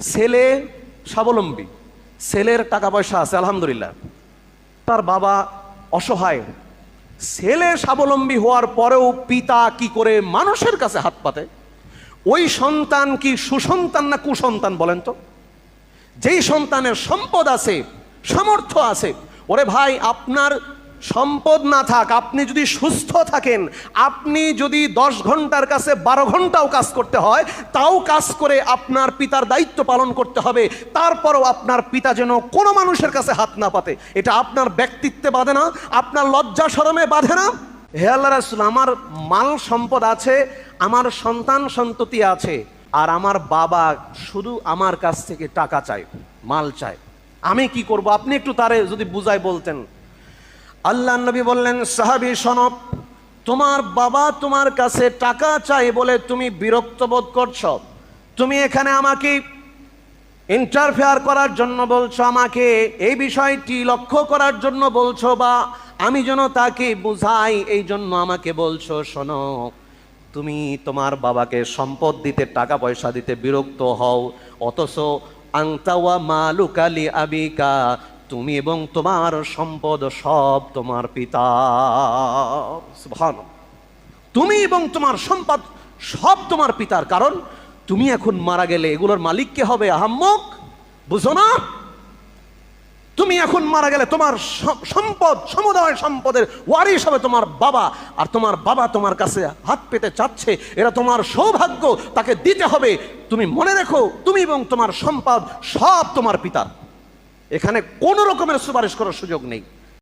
ছেলে স্বাবলম্বী, ছেলের টাকা পয়সা আছে আলহামদুলিল্লাহ, তার বাবা অসহায়। ছেলে স্বাবলম্বী হওয়ার পরেও পিতা কি করে মানুষের কাছে হাত পাতে? ওই সন্তান কি সুসন্তান না কুসন্তান বলেন তো? যেই সন্তানের সম্পদ আছে, সামর্থ্য আছে, ওরে ভাই আপনার সম্পদ না থাক, আপনি যদি সুস্থ থাকেন, আপনি যদি 10 ঘন্টার কাছে 12 ঘন্টাও কাজ করতে হয়, তাও কাজ করে আপনার পিতার দায়িত্ব পালন করতে হবে। তারপরও আপনার পিতা যেন কোনো মানুষের কাছে হাত না পাতে। এটা আপনার ব্যক্তিত্বে বাঁধে না, আপনার লজ্জা শরমে বাঁধে না? হে আল্লাহ রাসূল, আমার মাল সম্পদ আছে, আমার সন্তান সন্ততি আছে, আর আমার বাবা শুধু আমার কাছ থেকে টাকা চায়, মাল চায়, আমি কি করব? আপনি একটু তারে যদি বুঝাই বলতেন। আল্লাহ নবী বললেন, সাহাবী শোনো, তোমার বাবা তোমার কাছে টাকা চাই বলে তুমি বিরক্ত বোধ করছো, তুমি এখানে আমাকে ইন্টারফেয়ার করার জন্য বলছো, আমাকে এই বিষয়টি লক্ষ্য করার জন্য বলছো, বা আমি যেন তাকে বুঝাই এই জন্য আমাকে বলছো। শোনো, তুমি তোমার বাবাকে সম্পদ দিতে, টাকা পয়সা দিতে বিরক্ত হও, অথচ আনতা ওয়া মালুকা লি আবিকা, তুমি এবং তোমার সম্পদ সব তোমার পিতা। সুবহানাল্লাহ। তুমি এবং তোমার সম্পদ সব তোমার পিতার, কারণ তুমি এখন মারা গেলে এগুলোর মালিক কে হবে? আহাম্মক, বুঝো না? তুমি এখন মারা গেলে তোমার সম্পদ, সমুদায় সম্পদের ওয়ারিশ হবে তোমার বাবা, আর তোমার বাবা তোমার কাছে হাত পেতে চাচ্ছে, এরা তোমার সৌভাগ্য, তাকে দিতে হবে। তুমি মনে রেখো, তুমি এবং তোমার সম্পদ সব তোমার পিতার, এখানে কোনো রকমের সুপারিশ করার সুযোগ নেই।